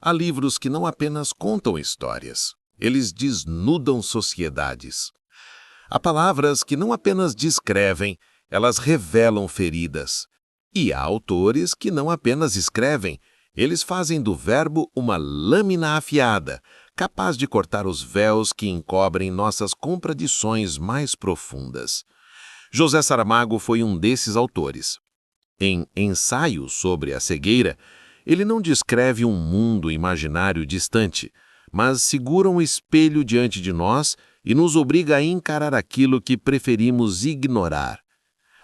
Há livros que não apenas contam histórias, eles desnudam sociedades. Há palavras que não apenas descrevem, elas revelam feridas. E há autores que não apenas escrevem, eles fazem do verbo uma lâmina afiada, capaz de cortar os véus que encobrem nossas contradições mais profundas. José Saramago foi um desses autores. Em Ensaio sobre a Cegueira, ele não descreve um mundo imaginário distante, mas segura um espelho diante de nós e nos obriga a encarar aquilo que preferimos ignorar.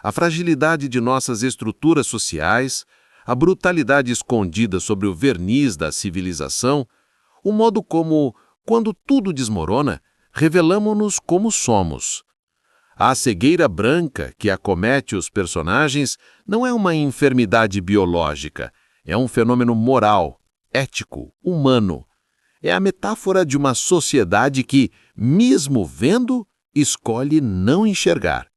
A fragilidade de nossas estruturas sociais, a brutalidade escondida sobre o verniz da civilização, o modo como, quando tudo desmorona, revelamo-nos como somos. A cegueira branca que acomete os personagens não é uma enfermidade biológica, é um fenômeno moral, ético, humano. É a metáfora de uma sociedade que, mesmo vendo, escolhe não enxergar.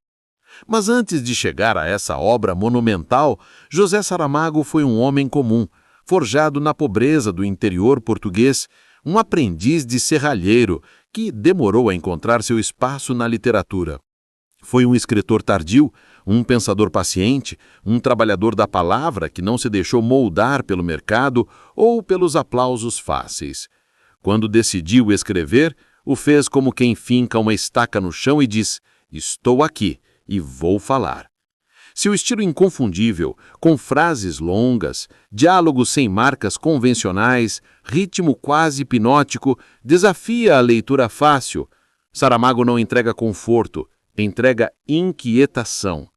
Mas antes de chegar a essa obra monumental, José Saramago foi um homem comum, forjado na pobreza do interior português, um aprendiz de serralheiro que demorou a encontrar seu espaço na literatura. Foi um escritor tardio, um pensador paciente, um trabalhador da palavra que não se deixou moldar pelo mercado ou pelos aplausos fáceis. Quando decidiu escrever, o fez como quem finca uma estaca no chão e diz: "Estou aqui e vou falar." Seu estilo inconfundível, com frases longas, diálogos sem marcas convencionais, ritmo quase hipnótico, desafia a leitura fácil. Saramago não entrega conforto, entrega inquietação.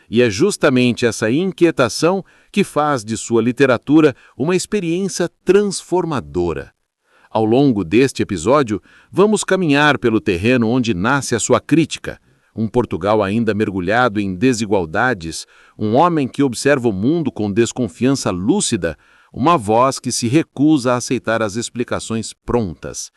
E é justamente essa inquietação que faz de sua literatura uma experiência transformadora. Ao longo deste episódio, vamos caminhar pelo terreno onde nasce a sua crítica. Um Portugal ainda mergulhado em desigualdades, um homem que observa o mundo com desconfiança lúcida, uma voz que se recusa a aceitar as explicações prontas.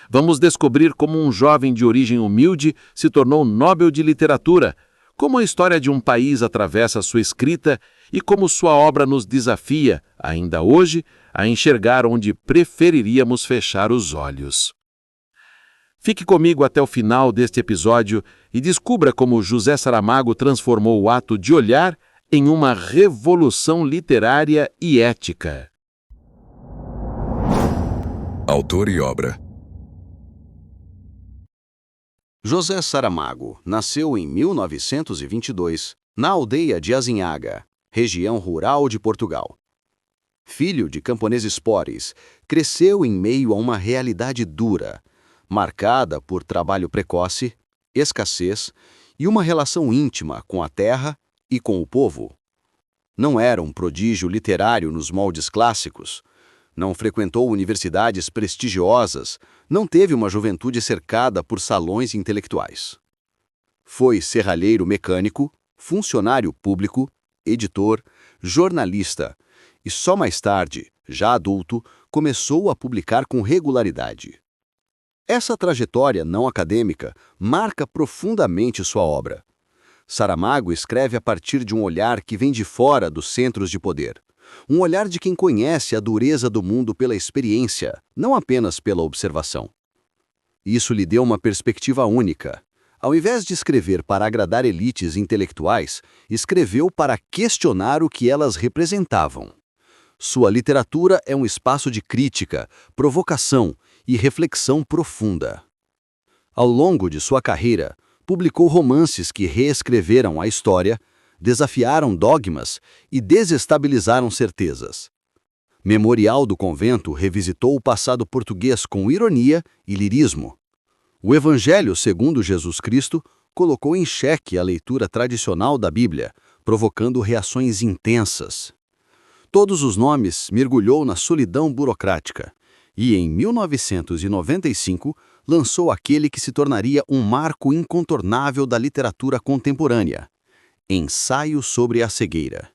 Vamos descobrir como um jovem de origem humilde se tornou Nobel de Literatura, como a história de um país atravessa sua escrita e como sua obra nos desafia, ainda hoje, a enxergar onde preferiríamos fechar os olhos. Fique comigo até o final deste episódio e descubra como José Saramago transformou o ato de olhar em uma revolução literária e ética. Autor e obra. José Saramago nasceu em 1922, na aldeia de Azinhaga, região rural de Portugal. Filho de camponeses pobres, cresceu em meio a uma realidade dura, marcada por trabalho precoce, escassez e uma relação íntima com a terra e com o povo. Não era um prodígio literário nos moldes clássicos, não frequentou universidades prestigiosas, não teve uma juventude cercada por salões intelectuais. Foi serralheiro mecânico, funcionário público, editor, jornalista e só mais tarde, já adulto, começou a publicar com regularidade. Essa trajetória não acadêmica marca profundamente sua obra. Saramago escreve a partir de um olhar que vem de fora dos centros de poder. Um olhar de quem conhece a dureza do mundo pela experiência, não apenas pela observação. Isso lhe deu uma perspectiva única. Ao invés de escrever para agradar elites intelectuais, escreveu para questionar o que elas representavam. Sua literatura é um espaço de crítica, provocação e reflexão profunda. Ao longo de sua carreira, publicou romances que reescreveram a história, desafiaram dogmas e desestabilizaram certezas. Memorial do Convento revisitou o passado português com ironia e lirismo. O Evangelho segundo Jesus Cristo colocou em xeque a leitura tradicional da Bíblia, provocando reações intensas. Todos os nomes mergulhou na solidão burocrática e, em 1995, lançou aquele que se tornaria um marco incontornável da literatura contemporânea, Ensaio sobre a Cegueira.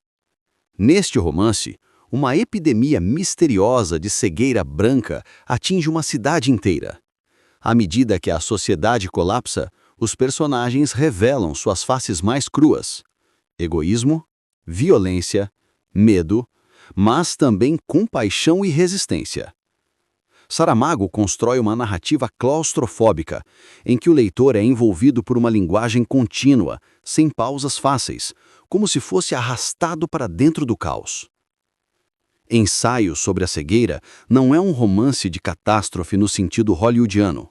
Neste romance, uma epidemia misteriosa de cegueira branca atinge uma cidade inteira. À medida que a sociedade colapsa, os personagens revelam suas faces mais cruas: egoísmo, violência, medo, mas também compaixão e resistência. Saramago constrói uma narrativa claustrofóbica, em que o leitor é envolvido por uma linguagem contínua, sem pausas fáceis, como se fosse arrastado para dentro do caos. Ensaio sobre a cegueira não é um romance de catástrofe no sentido hollywoodiano.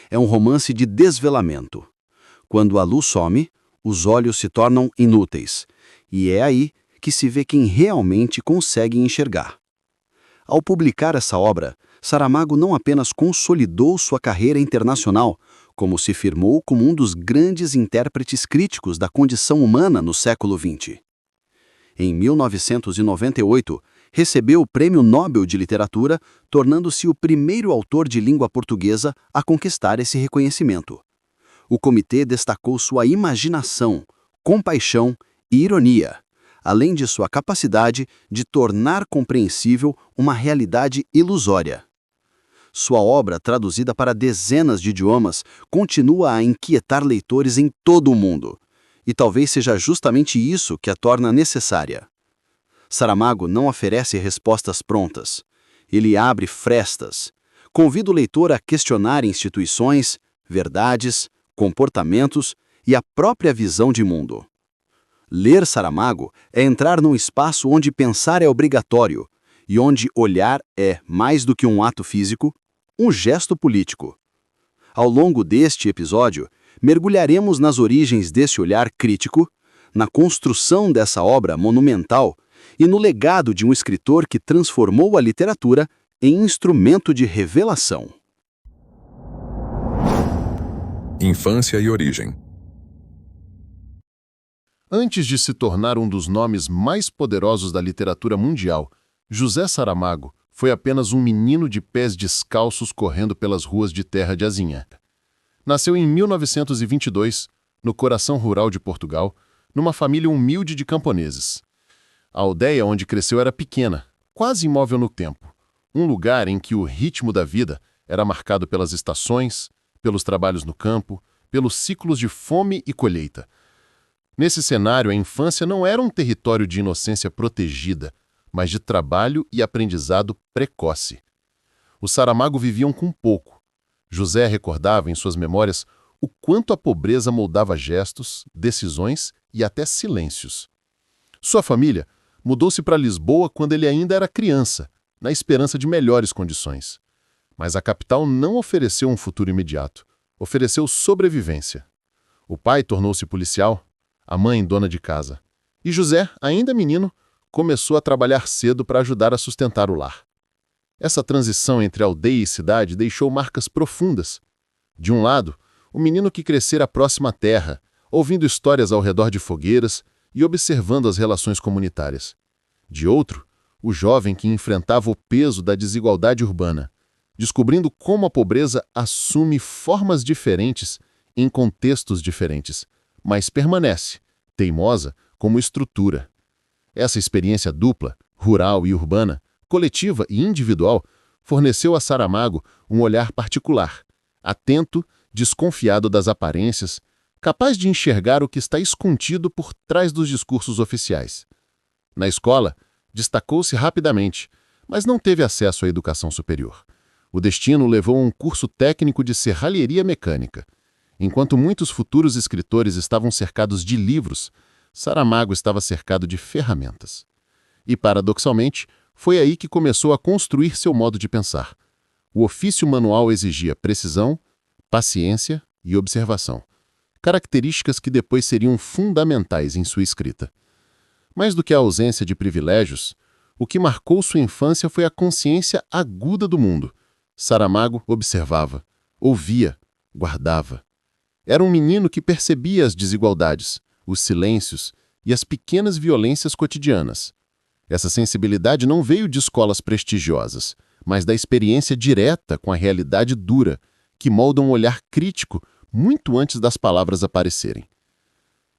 É um romance de desvelamento. Quando a luz some, os olhos se tornam inúteis, e é aí que se vê quem realmente consegue enxergar. Ao publicar essa obra, Saramago não apenas consolidou sua carreira internacional, como se firmou como um dos grandes intérpretes críticos da condição humana no século XX. Em 1998, recebeu o Prêmio Nobel de Literatura, tornando-se o primeiro autor de língua portuguesa a conquistar esse reconhecimento. O comitê destacou sua imaginação, compaixão e ironia, além de sua capacidade de tornar compreensível uma realidade ilusória. Sua obra, traduzida para dezenas de idiomas, continua a inquietar leitores em todo o mundo, e talvez seja justamente isso que a torna necessária. Saramago não oferece respostas prontas. Ele abre frestas. Convida o leitor a questionar instituições, verdades, comportamentos e a própria visão de mundo. Ler Saramago é entrar num espaço onde pensar é obrigatório e onde olhar é, mais do que um ato físico, um gesto político. Ao longo deste episódio, mergulharemos nas origens desse olhar crítico, na construção dessa obra monumental e no legado de um escritor que transformou a literatura em instrumento de revelação. Infância e origem. Antes de se tornar um dos nomes mais poderosos da literatura mundial, José Saramago foi apenas um menino de pés descalços correndo pelas ruas de terra de Azinhaga. Nasceu em 1922, no coração rural de Portugal, numa família humilde de camponeses. A aldeia onde cresceu era pequena, quase imóvel no tempo, um lugar em que o ritmo da vida era marcado pelas estações, pelos trabalhos no campo, pelos ciclos de fome e colheita. Nesse cenário, a infância não era um território de inocência protegida, mas de trabalho e aprendizado precoce. Os Saramago viviam com pouco. José recordava em suas memórias o quanto a pobreza moldava gestos, decisões e até silêncios. Sua família mudou-se para Lisboa quando ele ainda era criança, na esperança de melhores condições. Mas a capital não ofereceu um futuro imediato, ofereceu sobrevivência. O pai tornou-se policial, a mãe dona de casa. E José, ainda menino, começou a trabalhar cedo para ajudar a sustentar o lar. Essa transição entre aldeia e cidade deixou marcas profundas. De um lado, o menino que crescera próximo à terra, ouvindo histórias ao redor de fogueiras e observando as relações comunitárias. De outro, o jovem que enfrentava o peso da desigualdade urbana, descobrindo como a pobreza assume formas diferentes em contextos diferentes, mas permanece, teimosa, como estrutura. Essa experiência dupla, rural e urbana, coletiva e individual, forneceu a Saramago um olhar particular, atento, desconfiado das aparências, capaz de enxergar o que está escondido por trás dos discursos oficiais. Na escola, destacou-se rapidamente, mas não teve acesso à educação superior. O destino o levou a um curso técnico de serralheria mecânica. Enquanto muitos futuros escritores estavam cercados de livros, Saramago estava cercado de ferramentas. E, paradoxalmente, foi aí que começou a construir seu modo de pensar. O ofício manual exigia precisão, paciência e observação, características que depois seriam fundamentais em sua escrita. Mais do que a ausência de privilégios, o que marcou sua infância foi a consciência aguda do mundo. Saramago observava, ouvia, guardava. Era um menino que percebia as desigualdades, os silêncios e as pequenas violências cotidianas. Essa sensibilidade não veio de escolas prestigiosas, mas da experiência direta com a realidade dura, que molda um olhar crítico muito antes das palavras aparecerem.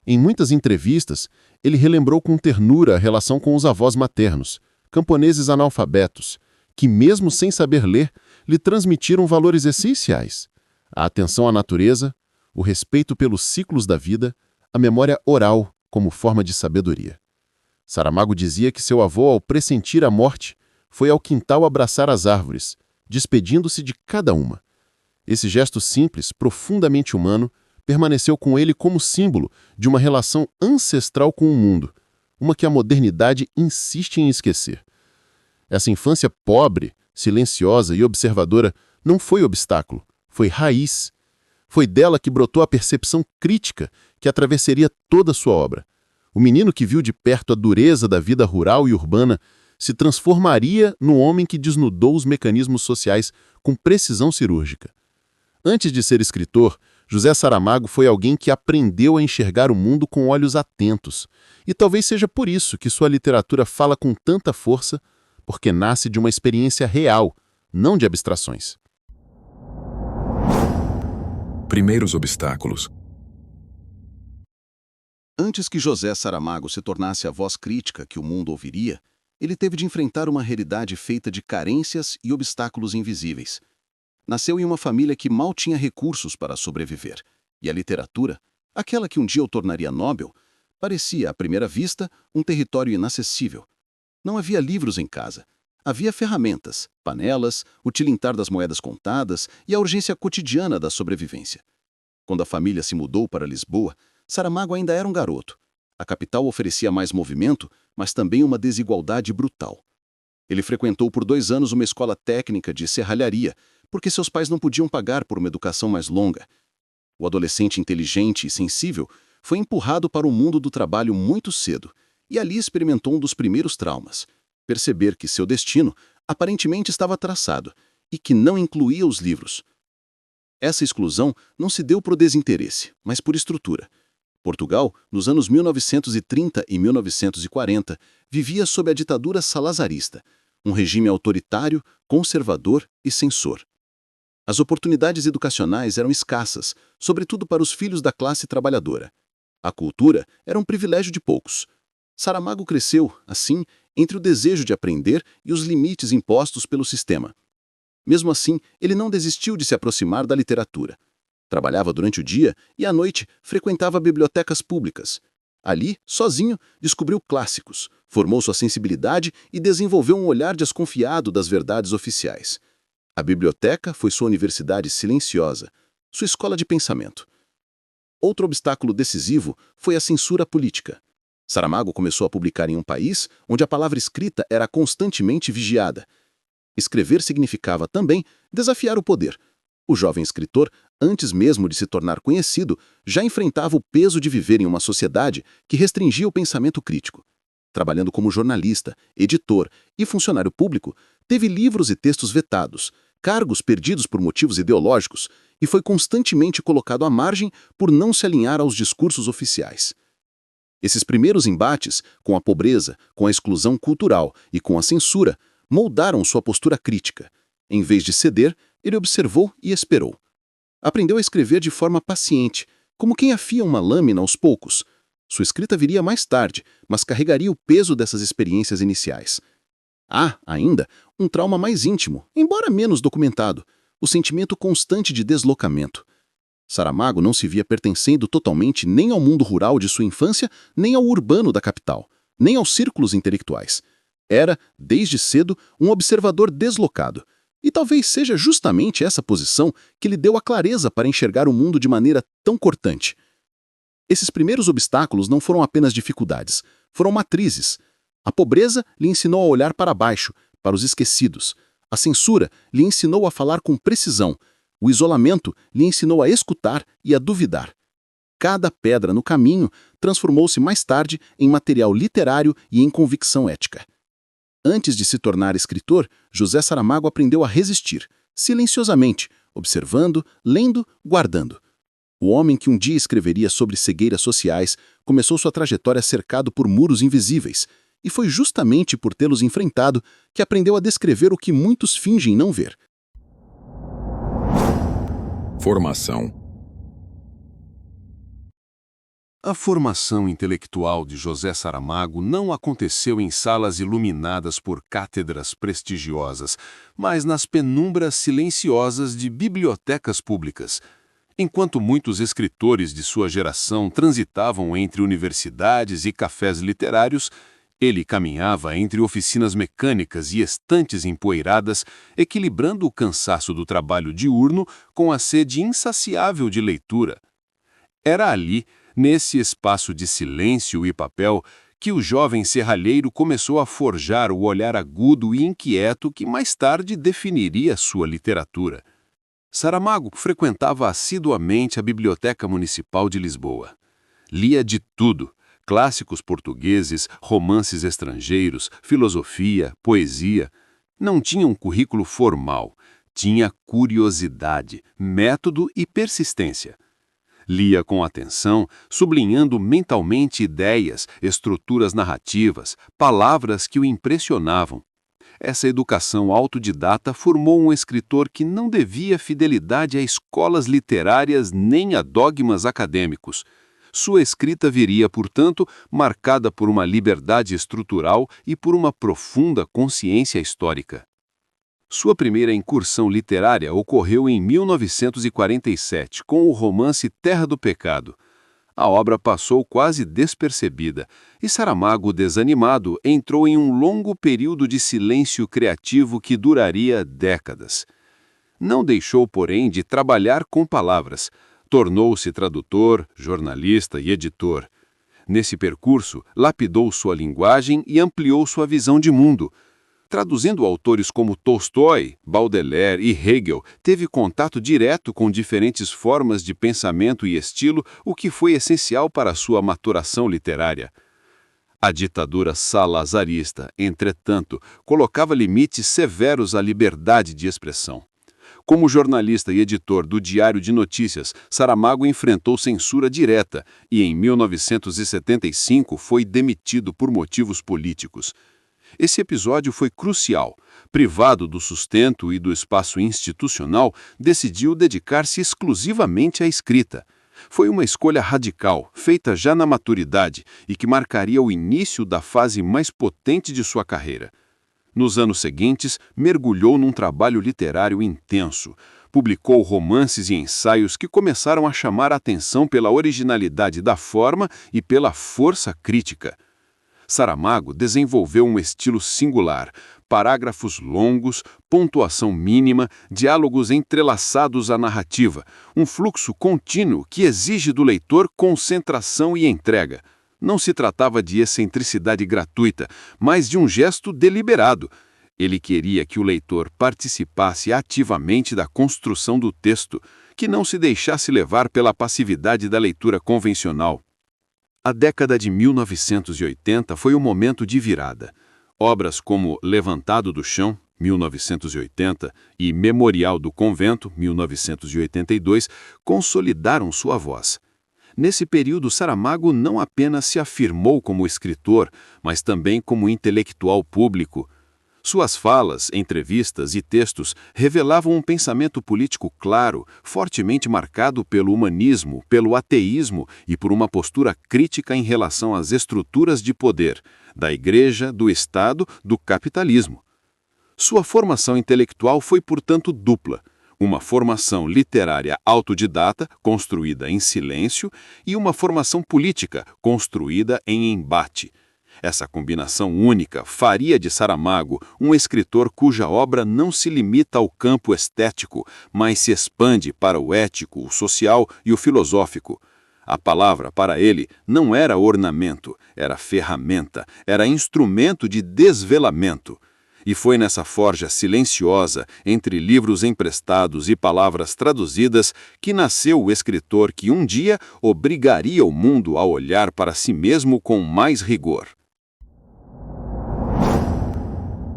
Em muitas entrevistas, ele relembrou com ternura a relação com os avós maternos, camponeses analfabetos, que, mesmo sem saber ler, lhe transmitiram valores essenciais: a atenção à natureza, o respeito pelos ciclos da vida, a memória oral como forma de sabedoria. Saramago dizia que seu avô, ao pressentir a morte, foi ao quintal abraçar as árvores, despedindo-se de cada uma. Esse gesto simples, profundamente humano, permaneceu com ele como símbolo de uma relação ancestral com o mundo, uma que a modernidade insiste em esquecer. Essa infância pobre, silenciosa e observadora não foi obstáculo, foi raiz. Foi dela que brotou a percepção crítica que atravessaria toda a sua obra. O menino que viu de perto a dureza da vida rural e urbana se transformaria no homem que desnudou os mecanismos sociais com precisão cirúrgica. Antes de ser escritor, José Saramago foi alguém que aprendeu a enxergar o mundo com olhos atentos. E talvez seja por isso que sua literatura fala com tanta força, porque nasce de uma experiência real, não de abstrações. Primeiros obstáculos. Antes que José Saramago se tornasse a voz crítica que o mundo ouviria, ele teve de enfrentar uma realidade feita de carências e obstáculos invisíveis. Nasceu em uma família que mal tinha recursos para sobreviver, e a literatura, aquela que um dia o tornaria nobel, parecia, à primeira vista, um território inacessível. Não havia livros em casa. Havia ferramentas, panelas, o tilintar das moedas contadas e a urgência cotidiana da sobrevivência. Quando a família se mudou para Lisboa, Saramago ainda era um garoto. A capital oferecia mais movimento, mas também uma desigualdade brutal. Ele frequentou por 2 anos uma escola técnica de serralharia, porque seus pais não podiam pagar por uma educação mais longa. O adolescente inteligente e sensível foi empurrado para o mundo do trabalho muito cedo, e ali experimentou um dos primeiros traumas: perceber que seu destino aparentemente estava traçado e que não incluía os livros. Essa exclusão não se deu por desinteresse, mas por estrutura. Portugal, nos anos 1930 e 1940, vivia sob a ditadura salazarista, um regime autoritário, conservador e censor. As oportunidades educacionais eram escassas, sobretudo para os filhos da classe trabalhadora. A cultura era um privilégio de poucos. Saramago cresceu, assim, entre o desejo de aprender e os limites impostos pelo sistema. Mesmo assim, ele não desistiu de se aproximar da literatura. Trabalhava durante o dia e, à noite, frequentava bibliotecas públicas. Ali, sozinho, descobriu clássicos, formou sua sensibilidade e desenvolveu um olhar desconfiado das verdades oficiais. A biblioteca foi sua universidade silenciosa, sua escola de pensamento. Outro obstáculo decisivo foi a censura política. Saramago começou a publicar em um país onde a palavra escrita era constantemente vigiada. Escrever significava também desafiar o poder. O jovem escritor, antes mesmo de se tornar conhecido, já enfrentava o peso de viver em uma sociedade que restringia o pensamento crítico. Trabalhando como jornalista, editor e funcionário público, teve livros e textos vetados, cargos perdidos por motivos ideológicos e foi constantemente colocado à margem por não se alinhar aos discursos oficiais. Esses primeiros embates, com a pobreza, com a exclusão cultural e com a censura, moldaram sua postura crítica. Em vez de ceder, ele observou e esperou. Aprendeu a escrever de forma paciente, como quem afia uma lâmina aos poucos. Sua escrita viria mais tarde, mas carregaria o peso dessas experiências iniciais. Há, ainda, um trauma mais íntimo, embora menos documentado, o sentimento constante de deslocamento. Saramago não se via pertencendo totalmente nem ao mundo rural de sua infância, nem ao urbano da capital, nem aos círculos intelectuais. Era, desde cedo, um observador deslocado. E talvez seja justamente essa posição que lhe deu a clareza para enxergar o mundo de maneira tão cortante. Esses primeiros obstáculos não foram apenas dificuldades, foram matrizes. A pobreza lhe ensinou a olhar para baixo, para os esquecidos. A censura lhe ensinou a falar com precisão. O isolamento lhe ensinou a escutar e a duvidar. Cada pedra no caminho transformou-se mais tarde em material literário e em convicção ética. Antes de se tornar escritor, José Saramago aprendeu a resistir, silenciosamente, observando, lendo, guardando. O homem que um dia escreveria sobre cegueiras sociais começou sua trajetória cercado por muros invisíveis, e foi justamente por tê-los enfrentado que aprendeu a descrever o que muitos fingem não ver. Formação. A formação intelectual de José Saramago não aconteceu em salas iluminadas por cátedras prestigiosas, mas nas penumbras silenciosas de bibliotecas públicas. Enquanto muitos escritores de sua geração transitavam entre universidades e cafés literários, Ele caminhava entre oficinas mecânicas e estantes empoeiradas, equilibrando o cansaço do trabalho diurno com a sede insaciável de leitura. Era ali, nesse espaço de silêncio e papel, que o jovem serralheiro começou a forjar o olhar agudo e inquieto que mais tarde definiria sua literatura. Saramago frequentava assiduamente a Biblioteca Municipal de Lisboa. Lia de tudo: clássicos portugueses, romances estrangeiros, filosofia, poesia. Não tinha um currículo formal, tinha curiosidade, método e persistência. Lia com atenção, sublinhando mentalmente ideias, estruturas narrativas, palavras que o impressionavam. Essa educação autodidata formou um escritor que não devia fidelidade a escolas literárias nem a dogmas acadêmicos. Sua escrita viria, portanto, marcada por uma liberdade estrutural e por uma profunda consciência histórica. Sua primeira incursão literária ocorreu em 1947, com o romance Terra do Pecado. A obra passou quase despercebida, e Saramago, desanimado, entrou em um longo período de silêncio criativo que duraria décadas. Não deixou, porém, de trabalhar com palavras. Tornou-se tradutor, jornalista e editor. Nesse percurso, lapidou sua linguagem e ampliou sua visão de mundo. Traduzindo autores como Tolstói, Baudelaire e Hegel, teve contato direto com diferentes formas de pensamento e estilo, o que foi essencial para sua maturação literária. A ditadura salazarista, entretanto, colocava limites severos à liberdade de expressão. Como jornalista e editor do Diário de Notícias, Saramago enfrentou censura direta e, em 1975, foi demitido por motivos políticos. Esse episódio foi crucial. Privado do sustento e do espaço institucional, decidiu dedicar-se exclusivamente à escrita. Foi uma escolha radical, feita já na maturidade e que marcaria o início da fase mais potente de sua carreira. Nos anos seguintes, mergulhou num trabalho literário intenso. Publicou romances e ensaios que começaram a chamar a atenção pela originalidade da forma e pela força crítica. Saramago desenvolveu um estilo singular, parágrafos longos, pontuação mínima, diálogos entrelaçados à narrativa, um fluxo contínuo que exige do leitor concentração e entrega. Não se tratava de excentricidade gratuita, mas de um gesto deliberado. Ele queria que o leitor participasse ativamente da construção do texto, que não se deixasse levar pela passividade da leitura convencional. A década de 1980 foi um momento de virada. Obras como Levantado do Chão, 1980, e Memorial do Convento, 1982, consolidaram sua voz. Nesse período, Saramago não apenas se afirmou como escritor, mas também como intelectual público. Suas falas, entrevistas e textos revelavam um pensamento político claro, fortemente marcado pelo humanismo, pelo ateísmo e por uma postura crítica em relação às estruturas de poder, da Igreja, do Estado, do capitalismo. Sua formação intelectual foi, portanto, dupla. Uma formação literária autodidata, construída em silêncio, e uma formação política, construída em embate. Essa combinação única faria de Saramago um escritor cuja obra não se limita ao campo estético, mas se expande para o ético, o social e o filosófico. A palavra, para ele, não era ornamento, era ferramenta, era instrumento de desvelamento. E foi nessa forja silenciosa, entre livros emprestados e palavras traduzidas, que nasceu o escritor que um dia obrigaria o mundo a olhar para si mesmo com mais rigor.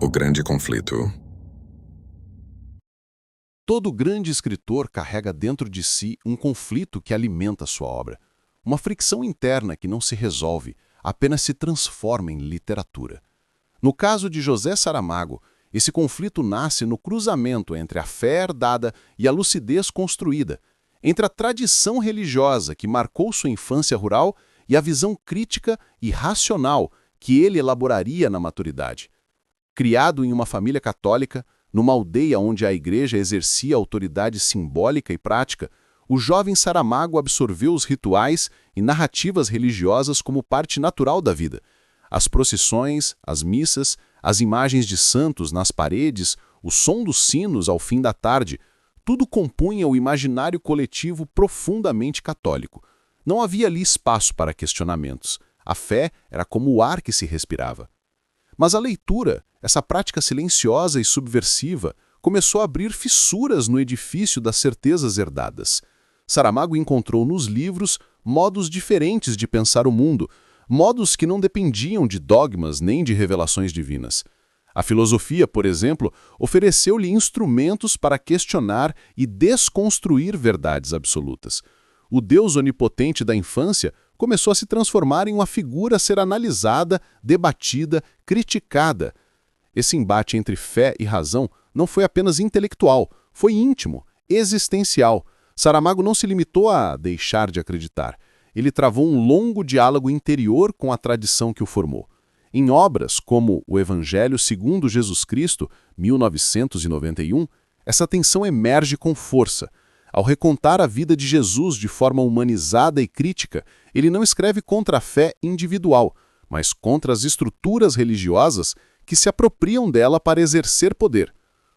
O grande conflito. Todo grande escritor carrega dentro de si um conflito que alimenta sua obra. Uma fricção interna que não se resolve, apenas se transforma em literatura. No caso de José Saramago, esse conflito nasce no cruzamento entre a fé herdada e a lucidez construída, entre a tradição religiosa que marcou sua infância rural e a visão crítica e racional que ele elaboraria na maturidade. Criado em uma família católica, numa aldeia onde a igreja exercia autoridade simbólica e prática, o jovem Saramago absorveu os rituais e narrativas religiosas como parte natural da vida. As procissões, as missas, as imagens de santos nas paredes, o som dos sinos ao fim da tarde, tudo compunha o imaginário coletivo profundamente católico. Não havia ali espaço para questionamentos. A fé era como o ar que se respirava. Mas a leitura, essa prática silenciosa e subversiva, começou a abrir fissuras no edifício das certezas herdadas. Saramago encontrou nos livros modos diferentes de pensar o mundo, modos que não dependiam de dogmas nem de revelações divinas. A filosofia, por exemplo, ofereceu-lhe instrumentos para questionar e desconstruir verdades absolutas. O Deus onipotente da infância começou a se transformar em uma figura a ser analisada, debatida, criticada. Esse embate entre fé e razão não foi apenas intelectual, foi íntimo, existencial. Saramago não se limitou a deixar de acreditar. Ele travou um longo diálogo interior com a tradição que o formou. Em obras como O Evangelho segundo Jesus Cristo, 1991, essa tensão emerge com força. Ao recontar a vida de Jesus de forma humanizada e crítica, ele não escreve contra a fé individual, mas contra as estruturas religiosas que se apropriam dela para exercer poder.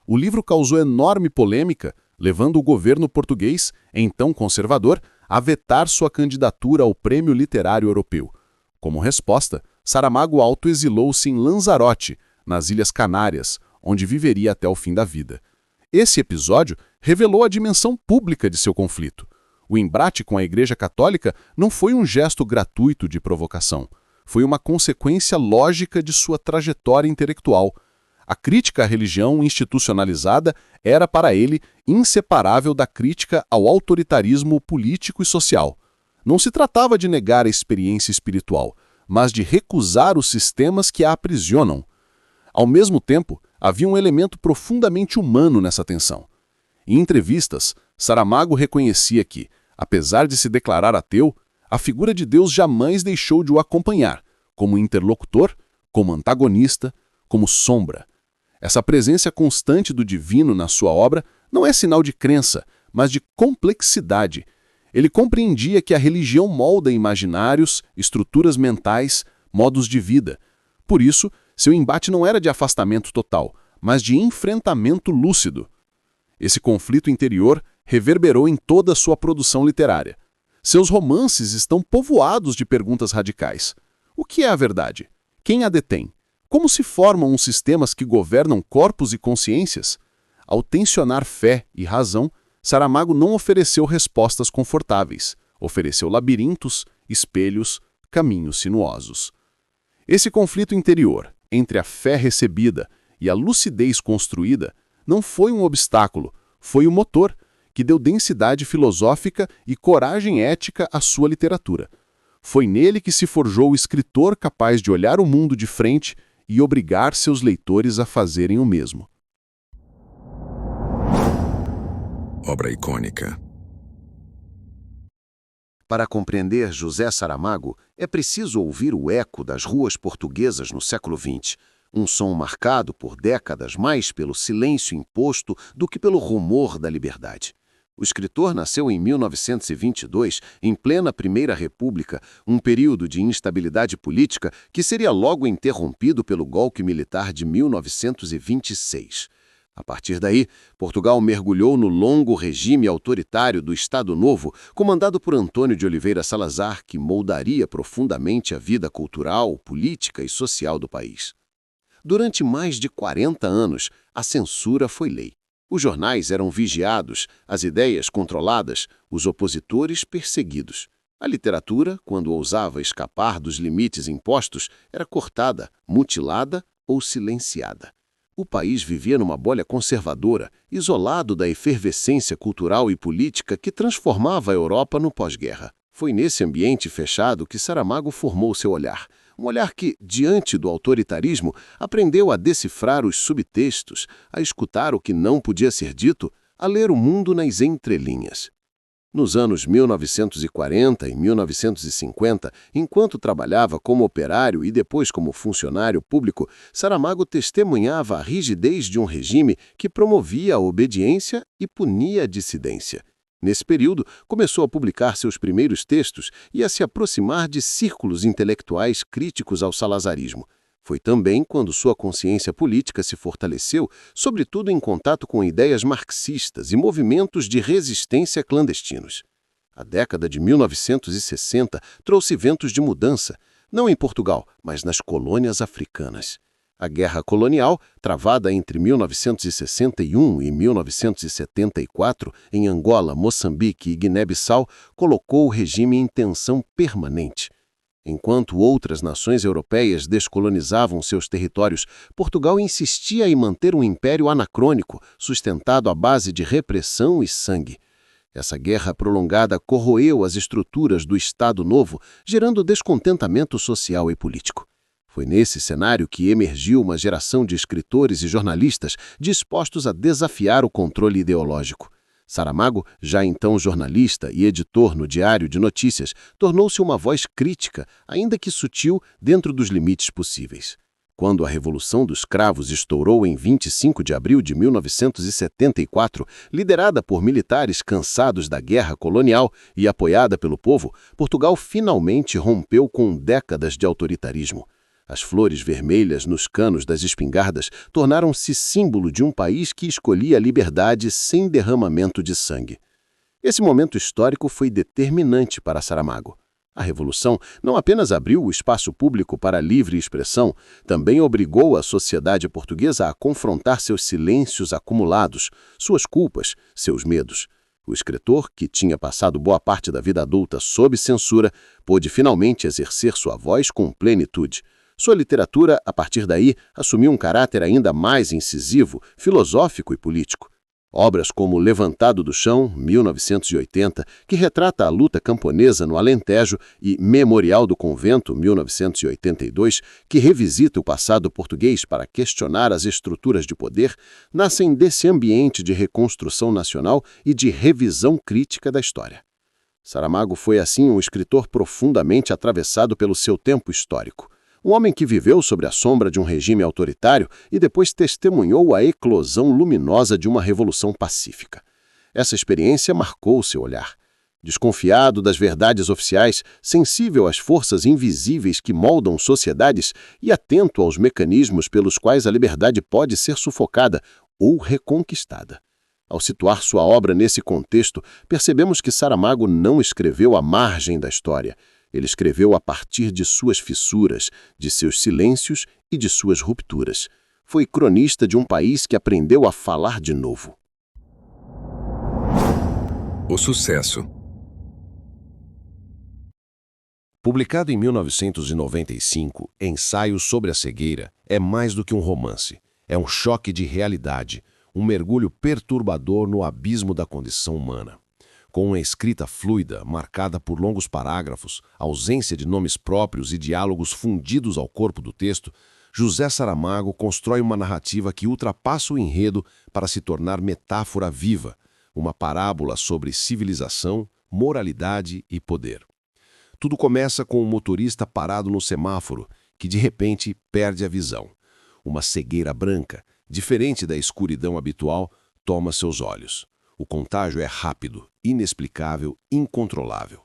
O livro causou enorme polêmica, levando o governo português, então conservador, a vetar sua candidatura ao Prêmio Literário Europeu. Como resposta, Saramago autoexilou-se em Lanzarote, nas Ilhas Canárias, onde viveria até o fim da vida. Esse episódio revelou a dimensão pública de seu conflito. O embate com a Igreja Católica não foi um gesto gratuito de provocação. Foi uma consequência lógica de sua trajetória intelectual. A crítica à religião institucionalizada era, para ele, inseparável da crítica ao autoritarismo político e social. Não se tratava de negar a experiência espiritual, mas de recusar os sistemas que a aprisionam. Ao mesmo tempo, havia um elemento profundamente humano nessa tensão. Em entrevistas, Saramago reconhecia que, apesar de se declarar ateu, a figura de Deus jamais deixou de o acompanhar, como interlocutor, como antagonista, como sombra. Essa presença constante do divino na sua obra não é sinal de crença, mas de complexidade. Ele compreendia que a religião molda imaginários, estruturas mentais, modos de vida. Por isso, seu embate não era de afastamento total, mas de enfrentamento lúcido. Esse conflito interior reverberou em toda a sua produção literária. Seus romances estão povoados de perguntas radicais. O que é a verdade? Quem a detém? Como se formam os sistemas que governam corpos e consciências? Ao tensionar fé e razão, Saramago não ofereceu respostas confortáveis. Ofereceu labirintos, espelhos, caminhos sinuosos. Esse conflito interior, entre a fé recebida e a lucidez construída, não foi um obstáculo, foi o motor que deu densidade filosófica e coragem ética à sua literatura. Foi nele que se forjou o escritor capaz de olhar o mundo de frente e obrigar seus leitores a fazerem o mesmo. Obra icônica. Para compreender José Saramago, é preciso ouvir o eco das ruas portuguesas no século XX, um som marcado por décadas mais pelo silêncio imposto do que pelo rumor da liberdade. O escritor nasceu em 1922, em plena Primeira República, um período de instabilidade política que seria logo interrompido pelo golpe militar de 1926. A partir daí, Portugal mergulhou no longo regime autoritário do Estado Novo, comandado por Antônio de Oliveira Salazar, que moldaria profundamente a vida cultural, política e social do país. Durante mais de 40 anos, a censura foi lei. Os jornais eram vigiados, as ideias controladas, os opositores perseguidos. A literatura, quando ousava escapar dos limites impostos, era cortada, mutilada ou silenciada. O país vivia numa bolha conservadora, isolado da efervescência cultural e política que transformava a Europa no pós-guerra. Foi nesse ambiente fechado que Saramago formou seu olhar. Um olhar que, diante do autoritarismo, aprendeu a decifrar os subtextos, a escutar o que não podia ser dito, a ler o mundo nas entrelinhas. Nos anos 1940 e 1950, enquanto trabalhava como operário e depois como funcionário público, Saramago testemunhava a rigidez de um regime que promovia a obediência e punia a dissidência. Nesse período, começou a publicar seus primeiros textos e a se aproximar de círculos intelectuais críticos ao salazarismo. Foi também quando sua consciência política se fortaleceu, sobretudo em contato com ideias marxistas e movimentos de resistência clandestinos. A década de 1960 trouxe ventos de mudança, não em Portugal, mas nas colônias africanas. A guerra colonial, travada entre 1961 e 1974 em Angola, Moçambique e Guiné-Bissau, colocou o regime em tensão permanente. Enquanto outras nações europeias descolonizavam seus territórios, Portugal insistia em manter um império anacrônico, sustentado à base de repressão e sangue. Essa guerra prolongada corroeu as estruturas do Estado Novo, gerando descontentamento social e político. Foi nesse cenário que emergiu uma geração de escritores e jornalistas dispostos a desafiar o controle ideológico. Saramago, já então jornalista e editor no Diário de Notícias, tornou-se uma voz crítica, ainda que sutil, dentro dos limites possíveis. Quando a Revolução dos Cravos estourou em 25 de abril de 1974, liderada por militares cansados da guerra colonial e apoiada pelo povo, Portugal finalmente rompeu com décadas de autoritarismo. As flores vermelhas nos canos das espingardas tornaram-se símbolo de um país que escolhia a liberdade sem derramamento de sangue. Esse momento histórico foi determinante para Saramago. A Revolução não apenas abriu o espaço público para a livre expressão, também obrigou a sociedade portuguesa a confrontar seus silêncios acumulados, suas culpas, seus medos. O escritor, que tinha passado boa parte da vida adulta sob censura, pôde finalmente exercer sua voz com plenitude. Sua literatura, a partir daí, assumiu um caráter ainda mais incisivo, filosófico e político. Obras como Levantado do Chão, 1980, que retrata a luta camponesa no Alentejo, e Memorial do Convento, 1982, que revisita o passado português para questionar as estruturas de poder, nascem desse ambiente de reconstrução nacional e de revisão crítica da história. Saramago foi, assim, um escritor profundamente atravessado pelo seu tempo histórico. Um homem que viveu sob a sombra de um regime autoritário e depois testemunhou a eclosão luminosa de uma revolução pacífica. Essa experiência marcou seu olhar. Desconfiado das verdades oficiais, sensível às forças invisíveis que moldam sociedades e atento aos mecanismos pelos quais a liberdade pode ser sufocada ou reconquistada. Ao situar sua obra nesse contexto, percebemos que Saramago não escreveu à margem da história. Ele escreveu a partir de suas fissuras, de seus silêncios e de suas rupturas. Foi cronista de um país que aprendeu a falar de novo. O sucesso. Publicado em 1995, Ensaios sobre a Cegueira é mais do que um romance. É um choque de realidade, um mergulho perturbador no abismo da condição humana. Com uma escrita fluida, marcada por longos parágrafos, ausência de nomes próprios e diálogos fundidos ao corpo do texto, José Saramago constrói uma narrativa que ultrapassa o enredo para se tornar metáfora viva, uma parábola sobre civilização, moralidade e poder. Tudo começa com um motorista parado no semáforo, que de repente perde a visão. Uma cegueira branca, diferente da escuridão habitual, toma seus olhos. O contágio é rápido, inexplicável, incontrolável.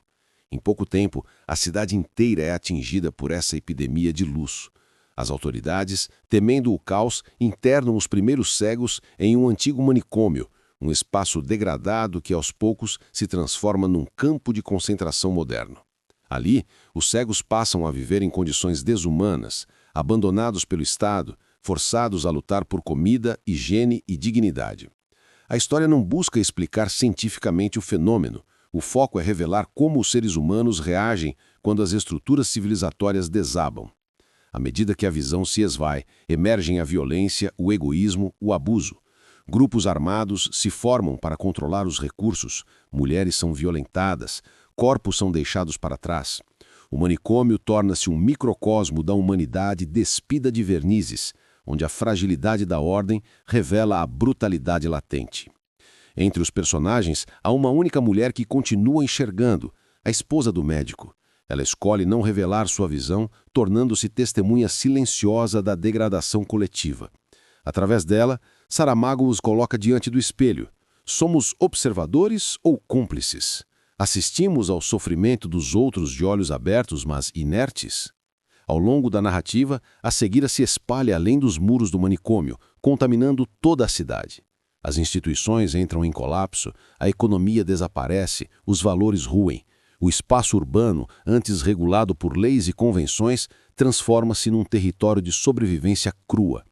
Em pouco tempo, a cidade inteira é atingida por essa epidemia de luz. As autoridades, temendo o caos, internam os primeiros cegos em um antigo manicômio, um espaço degradado que aos poucos se transforma num campo de concentração moderno. Ali, os cegos passam a viver em condições desumanas, abandonados pelo Estado, forçados a lutar por comida, higiene e dignidade. A história não busca explicar cientificamente o fenômeno. O foco é revelar como os seres humanos reagem quando as estruturas civilizatórias desabam. À medida que a visão se esvai, emergem a violência, o egoísmo, o abuso. Grupos armados se formam para controlar os recursos, mulheres são violentadas, corpos são deixados para trás. O manicômio torna-se um microcosmo da humanidade despida de vernizes, onde a fragilidade da ordem revela a brutalidade latente. Entre os personagens, há uma única mulher que continua enxergando, a esposa do médico. Ela escolhe não revelar sua visão, tornando-se testemunha silenciosa da degradação coletiva. Através dela, Saramago os coloca diante do espelho. Somos observadores ou cúmplices? Assistimos ao sofrimento dos outros de olhos abertos, mas inertes? Ao longo da narrativa, a cegueira se espalha além dos muros do manicômio, contaminando toda a cidade. As instituições entram em colapso, a economia desaparece, os valores ruem. O espaço urbano, antes regulado por leis e convenções, transforma-se num território de sobrevivência crua.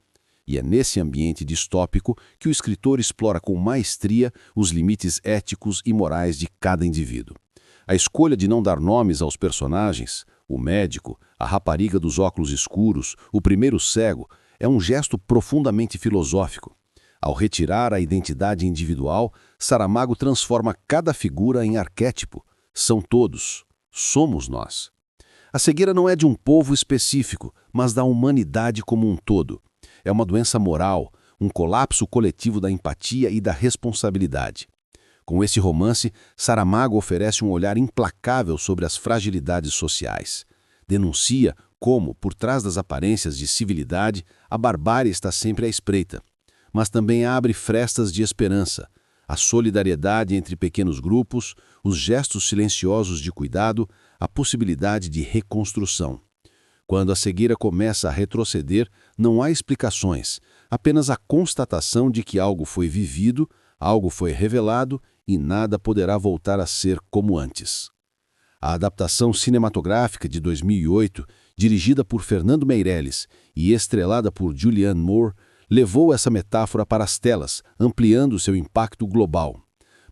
E é nesse ambiente distópico que o escritor explora com maestria os limites éticos e morais de cada indivíduo. A escolha de não dar nomes aos personagens, o médico, a rapariga dos óculos escuros, o primeiro cego, é um gesto profundamente filosófico. Ao retirar a identidade individual, Saramago transforma cada figura em arquétipo. São todos. Somos nós. A cegueira não é de um povo específico, mas da humanidade como um todo. É uma doença moral, um colapso coletivo da empatia e da responsabilidade. Com esse romance, Saramago oferece um olhar implacável sobre as fragilidades sociais. Denuncia como, por trás das aparências de civilidade, a barbárie está sempre à espreita. Mas também abre frestas de esperança, a solidariedade entre pequenos grupos, os gestos silenciosos de cuidado, a possibilidade de reconstrução. Quando a cegueira começa a retroceder, não há explicações, apenas a constatação de que algo foi vivido, algo foi revelado e nada poderá voltar a ser como antes. A adaptação cinematográfica de 2008, dirigida por Fernando Meirelles e estrelada por Julianne Moore, levou essa metáfora para as telas, ampliando seu impacto global.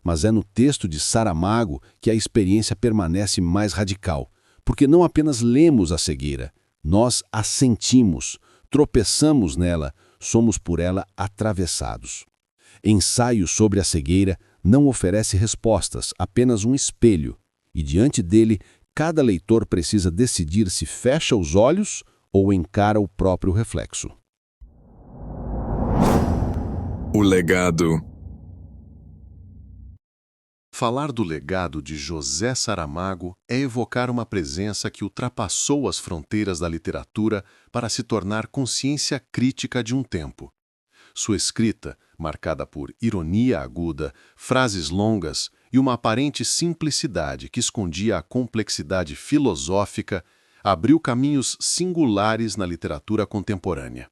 Mas é no texto de Saramago que a experiência permanece mais radical, porque não apenas lemos a cegueira, nós a sentimos, tropeçamos nela, somos por ela atravessados. Ensaio sobre a cegueira não oferece respostas, apenas um espelho, e diante dele, cada leitor precisa decidir se fecha os olhos ou encara o próprio reflexo. O legado. Falar do legado de José Saramago é evocar uma presença que ultrapassou as fronteiras da literatura para se tornar consciência crítica de um tempo. Sua escrita, marcada por ironia aguda, frases longas e uma aparente simplicidade que escondia a complexidade filosófica, abriu caminhos singulares na literatura contemporânea.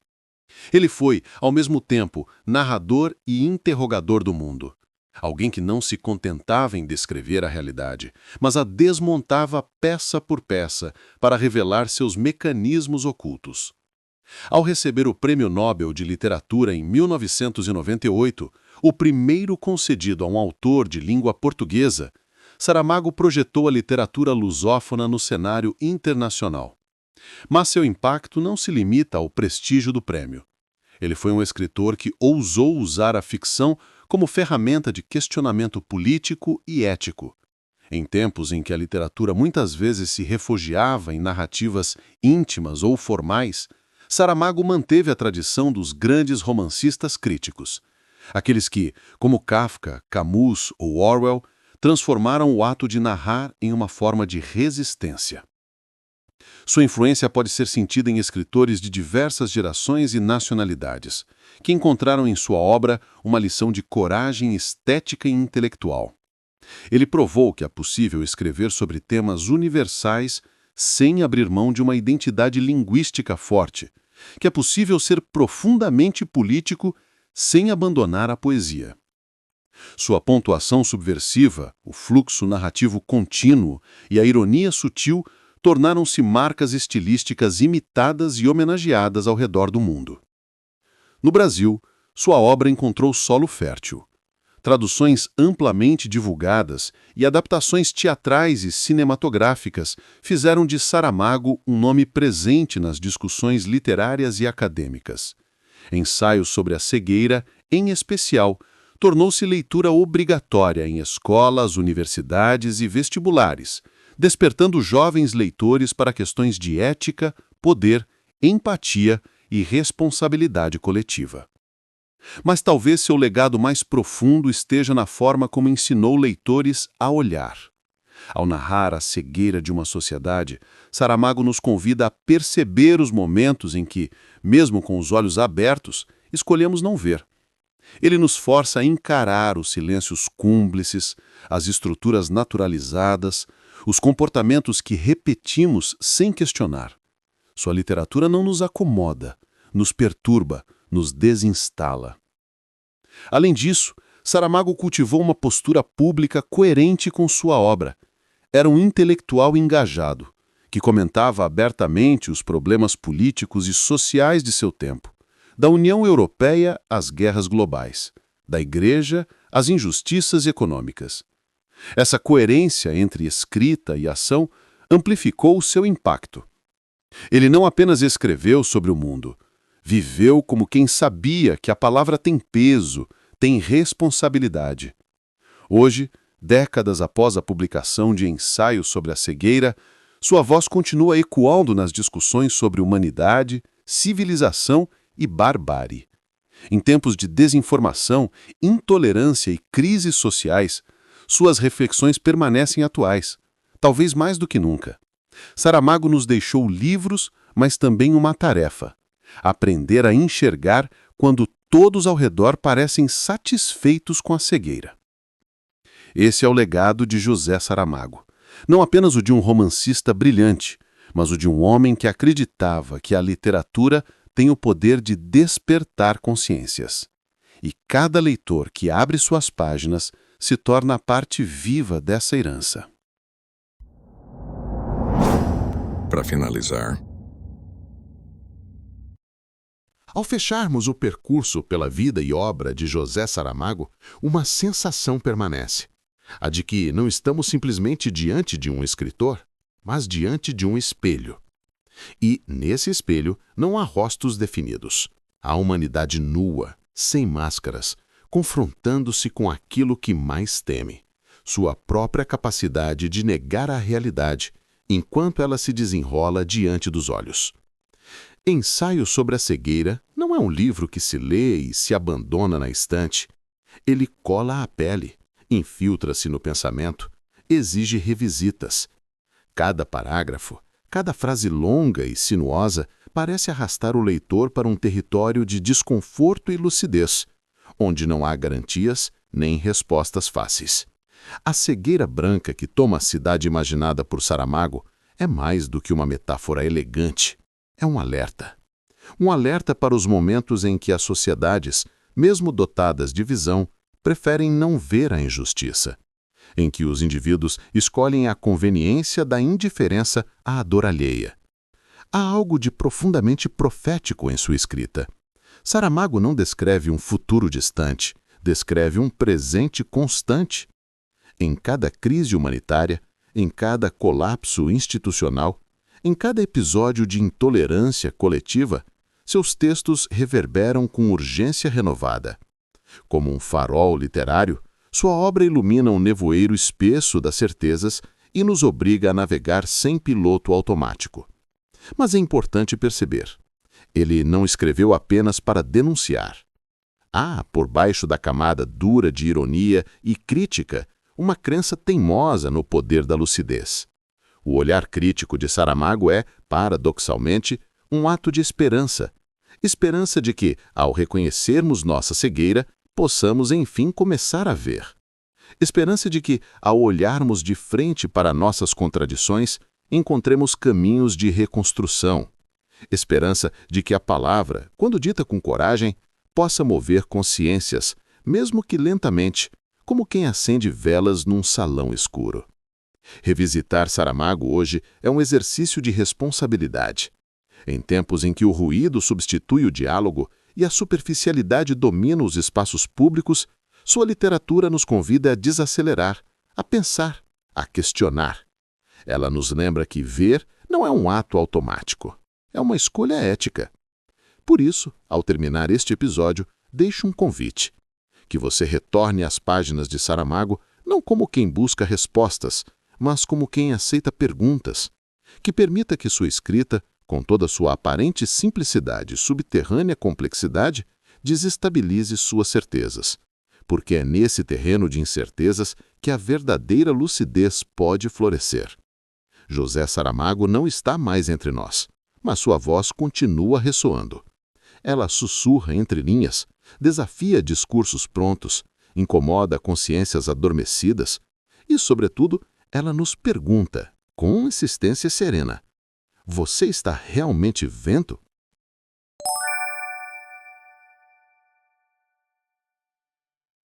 Ele foi, ao mesmo tempo, narrador e interrogador do mundo. Alguém que não se contentava em descrever a realidade, mas a desmontava peça por peça para revelar seus mecanismos ocultos. Ao receber o Prêmio Nobel de Literatura em 1998, o primeiro concedido a um autor de língua portuguesa, Saramago projetou a literatura lusófona no cenário internacional. Mas seu impacto não se limita ao prestígio do prêmio. Ele foi um escritor que ousou usar a ficção como ferramenta de questionamento político e ético. Em tempos em que a literatura muitas vezes se refugiava em narrativas íntimas ou formais, Saramago manteve a tradição dos grandes romancistas críticos. Aqueles que, como Kafka, Camus ou Orwell, transformaram o ato de narrar em uma forma de resistência. Sua influência pode ser sentida em escritores de diversas gerações e nacionalidades, que encontraram em sua obra uma lição de coragem estética e intelectual. Ele provou que é possível escrever sobre temas universais sem abrir mão de uma identidade linguística forte, que é possível ser profundamente político sem abandonar a poesia. Sua pontuação subversiva, o fluxo narrativo contínuo e a ironia sutil tornaram-se marcas estilísticas imitadas e homenageadas ao redor do mundo. No Brasil, sua obra encontrou solo fértil. Traduções amplamente divulgadas e adaptações teatrais e cinematográficas fizeram de Saramago um nome presente nas discussões literárias e acadêmicas. Ensaio sobre a cegueira, em especial, tornou-se leitura obrigatória em escolas, universidades e vestibulares, despertando jovens leitores para questões de ética, poder, empatia e responsabilidade coletiva. Mas talvez seu legado mais profundo esteja na forma como ensinou leitores a olhar. Ao narrar a cegueira de uma sociedade, Saramago nos convida a perceber os momentos em que, mesmo com os olhos abertos, escolhemos não ver. Ele nos força a encarar os silêncios cúmplices, as estruturas naturalizadas, os comportamentos que repetimos sem questionar. Sua literatura não nos acomoda, nos perturba, nos desinstala. Além disso, Saramago cultivou uma postura pública coerente com sua obra. Era um intelectual engajado, que comentava abertamente os problemas políticos e sociais de seu tempo, da União Europeia às guerras globais, da Igreja às injustiças econômicas. Essa coerência entre escrita e ação amplificou o seu impacto. Ele não apenas escreveu sobre o mundo, viveu como quem sabia que a palavra tem peso, tem responsabilidade. Hoje, décadas após a publicação de Ensaio sobre a Cegueira, sua voz continua ecoando nas discussões sobre humanidade, civilização e barbárie. Em tempos de desinformação, intolerância e crises sociais, suas reflexões permanecem atuais, talvez mais do que nunca. Saramago nos deixou livros, mas também uma tarefa: aprender a enxergar quando todos ao redor parecem satisfeitos com a cegueira. Esse é o legado de José Saramago. Não apenas o de um romancista brilhante, mas o de um homem que acreditava que a literatura tem o poder de despertar consciências. E cada leitor que abre suas páginas se torna parte viva dessa herança. Para finalizar, Ao fecharmos o percurso pela vida e obra de José Saramago, uma sensação permanece: a de que não estamos simplesmente diante de um escritor, mas diante de um espelho. E, nesse espelho, não há rostos definidos. Há humanidade nua, sem máscaras, confrontando-se com aquilo que mais teme: sua própria capacidade de negar a realidade, enquanto ela se desenrola diante dos olhos. Ensaio sobre a Cegueira não é um livro que se lê e se abandona na estante. Ele cola à pele, infiltra-se no pensamento, exige revisitas. Cada parágrafo, cada frase longa e sinuosa parece arrastar o leitor para um território de desconforto e lucidez, onde não há garantias nem respostas fáceis. A cegueira branca que toma a cidade imaginada por Saramago é mais do que uma metáfora elegante. É um alerta. Um alerta para os momentos em que as sociedades, mesmo dotadas de visão, preferem não ver a injustiça, em que os indivíduos escolhem a conveniência da indiferença à dor alheia. Há algo de profundamente profético em sua escrita. Saramago não descreve um futuro distante, descreve um presente constante. Em cada crise humanitária, em cada colapso institucional, em cada episódio de intolerância coletiva, seus textos reverberam com urgência renovada. Como um farol literário, sua obra ilumina um nevoeiro espesso das certezas e nos obriga a navegar sem piloto automático. Mas é importante perceber: ele não escreveu apenas para denunciar. Há, por baixo da camada dura de ironia e crítica, uma crença teimosa no poder da lucidez. O olhar crítico de Saramago é, paradoxalmente, um ato de esperança. Esperança de que, ao reconhecermos nossa cegueira, possamos enfim começar a ver. Esperança de que, ao olharmos de frente para nossas contradições, encontremos caminhos de reconstrução. Esperança de que a palavra, quando dita com coragem, possa mover consciências, mesmo que lentamente, como quem acende velas num salão escuro. Revisitar Saramago hoje é um exercício de responsabilidade. Em tempos em que o ruído substitui o diálogo e a superficialidade domina os espaços públicos, sua literatura nos convida a desacelerar, a pensar, a questionar. Ela nos lembra que ver não é um ato automático, é uma escolha ética. Por isso, ao terminar este episódio, deixo um convite: que você retorne às páginas de Saramago não como quem busca respostas, mas como quem aceita perguntas, que permita que sua escrita, com toda sua aparente simplicidade e subterrânea complexidade, desestabilize suas certezas, porque é nesse terreno de incertezas que a verdadeira lucidez pode florescer. José Saramago não está mais entre nós, mas sua voz continua ressoando. Ela sussurra entre linhas, desafia discursos prontos, incomoda consciências adormecidas e, sobretudo, ela nos pergunta, com insistência serena: você está realmente vendo?